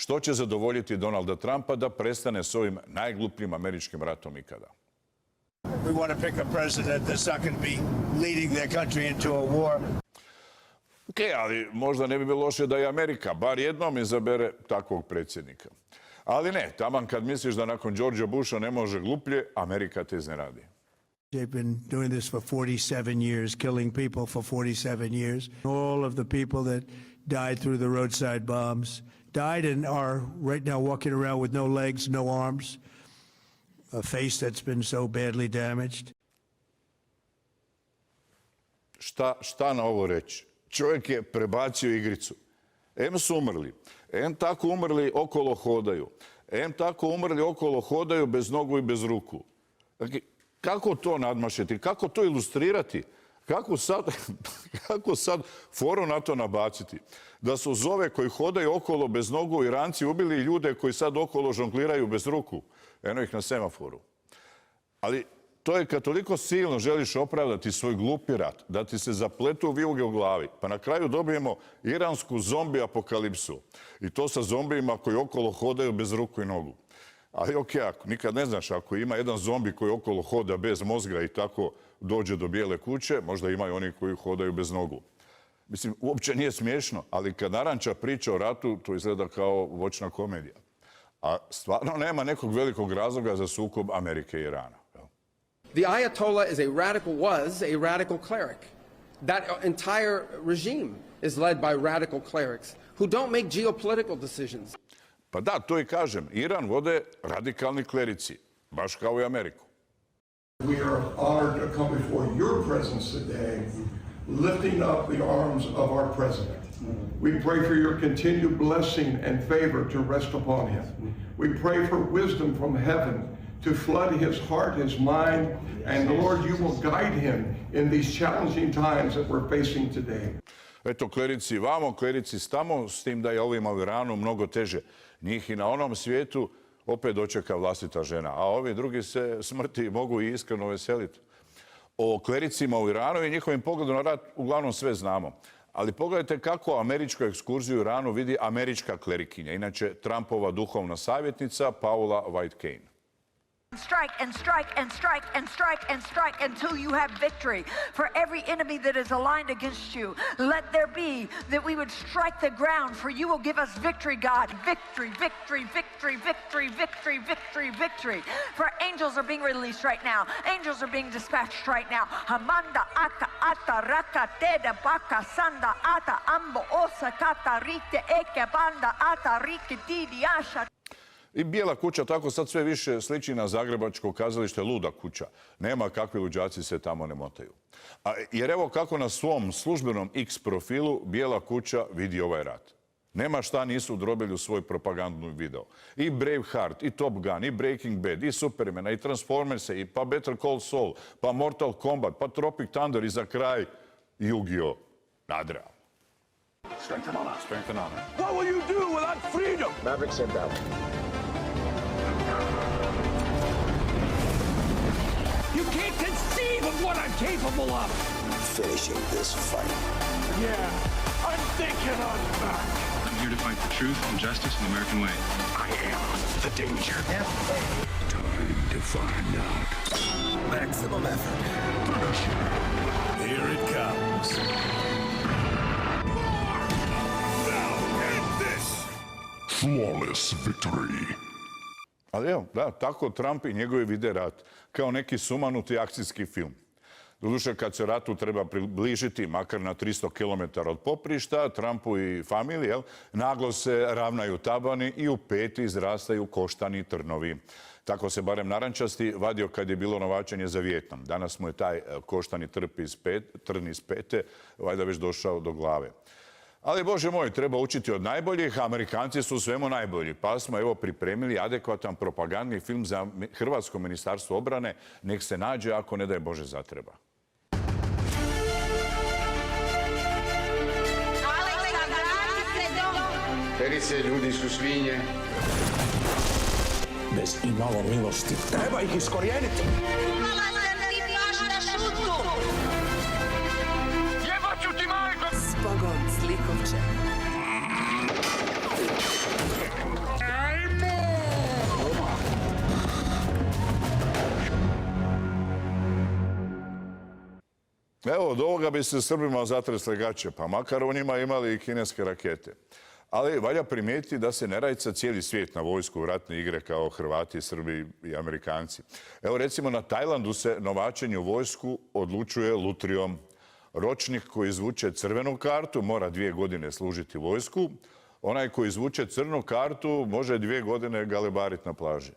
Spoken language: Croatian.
što će zadovoljiti Donalda Trumpa da prestane s ovim najglupljim američkim ratom ikada. We want to pick a president that's not going to be leading their country into a war. Ok, ali možda ne bi bilo loše da i Amerika bar jednom izabere takvog predsjednika. Ali ne, taman kad misliš da nakon Georgea Busha ne može gluplje, Amerika te iznenadi. They've been doing this for 47 years, killing people for 47 years. All of the people that died through the roadside bombs died and are right now walking around with no legs, no arms, a face that's been so badly damaged. Šta na ovo reći? Čovjek je prebacio igricu. Em su umrli, em tako umrli okolo hodaju, em tako umrli okolo hodaju bez nogu i bez ruku. Dakle, kako to nadmašiti? Kako to ilustrirati? Kako sad foru na to nabaciti? Da su zove koji hodaju okolo bez nogu Iranci ubili ljude koji sad okolo žongliraju bez ruku. Eno ih na semaforu. Ali to je kad toliko silno želiš opravdati svoj glupi rat, da ti se zapletu vijuge u glavi, pa na kraju dobijemo iransku zombi apokalipsu. I to sa zombijima koji okolo hodaju bez ruku i nogu. Ali ok, nikad ne znaš, ako ima jedan zombi koji okolo hoda bez mozga i tako dođe do bijele kuće, možda imaju oni koji hodaju bez nogu. Mislim, uopće nije smiješno, ali kad naranča priča o ratu, to izgleda kao voćna komedija. A stvarno nema nekog velikog razloga za sukob Amerike i Irana. The Ayatollah was a radical cleric. That entire regime is led by radical clerics who don't make geopolitical decisions. Pa da, to i kažem. Iran vode radikalni klerici, baš kao i Ameriku. We are honored to come before your presence today, lifting up the arms of our president. We pray for your continued blessing and favor to rest upon him. We pray for wisdom from heaven to flood his heart, his mind, and Lord, you will guide him in these challenging times that we're facing today. Eto, klerici vamo, klerici stamo, s tim da je ovima u Iranu mnogo teže. Njih i na onom svijetu opet dočeka vlastita žena, a ovi drugi se smrti mogu i iskreno veseliti. O klericima u Iranu i njihovim pogledom na rat uglavnom sve znamo. Ali pogledajte kako američku ekskurziju u Iranu vidi američka klerikinja, inače Trumpova duhovna savjetnica Paula White-Cain. Strike and strike and strike and strike and strike until you have victory. For every enemy that is aligned against you, let there be that we would strike the ground, for you will give us victory, God. Victory, victory, victory, victory, victory, victory, victory. For angels are being released right now. Angels are being dispatched right now. Hamanda aka ata raka teda baka sanda ata ambo osa kata rite eke banda ata rike didi asha. I Bijela kuća tako sad sve više sliči na zagrebačko kazalište Luda kuća. Nema kakvi luđaci se tamo ne motaju. Jer evo kako na svom službenom X profilu Bijela kuća vidi ovaj rat. Nema šta nisu udrobili u svoj propagandni video. I Braveheart, i Top Gun, i Breaking Bad, i Supermana, i Transformerse, pa Better Call Saul, pa Mortal Kombat, pa Tropic Thunder i za kraj Yu-Gi-Oh! Nadrealno. Strength and honor. Strength and honor. What will you do without freedom? Mavericks inbound. You can't conceive of what I'm capable of. Finishing this fight. Yeah, I'm thinking I'm back. I'm here to fight for truth and justice in the American way. I am the danger. Time to find out. Maximum effort. Here it comes. Now end this. Flawless victory. Ali evo, da, tako Trump i njegovi vide rat kao neki sumanuti akcijski film. Doduše, kad se ratu treba približiti, makar na 300 km od poprišta, Trumpu i familiji, naglo se ravnaju tabani i u peti izrastaju koštani trnovi. Tako se barem narančasti vadio kad je bilo novačenje za Vijetnam. Danas mu je taj koštani trn iz pete valjda već došao do glave. Ali, Bože moj, treba učiti od najboljih. Amerikanci su u svemu najbolji. Pa smo evo pripremili adekvatan propagandni film za Hrvatsko ministarstvo obrane. Nek se nađe ako ne daj Bože zatreba. Perice, ljudi su svinje. Bez imalo milosti. Treba ih iskorijeniti. Jebaću ti majko! Spogon Slikovče. Evo, od ovoga bi se Srbima zatresle gaće, pa makar u njima imali i kineske rakete. Ali valja primijetiti da se ne rajca cijeli svijet na vojsku u ratne igre kao Hrvati, Srbi i Amerikanci. Evo recimo na Tajlandu se novačenje u vojsku odlučuje lutrijom. Ročnik koji izvuče crvenu kartu mora 2 godine služiti vojsku. Onaj koji izvuče crnu kartu može 2 godine galebariti na plaži.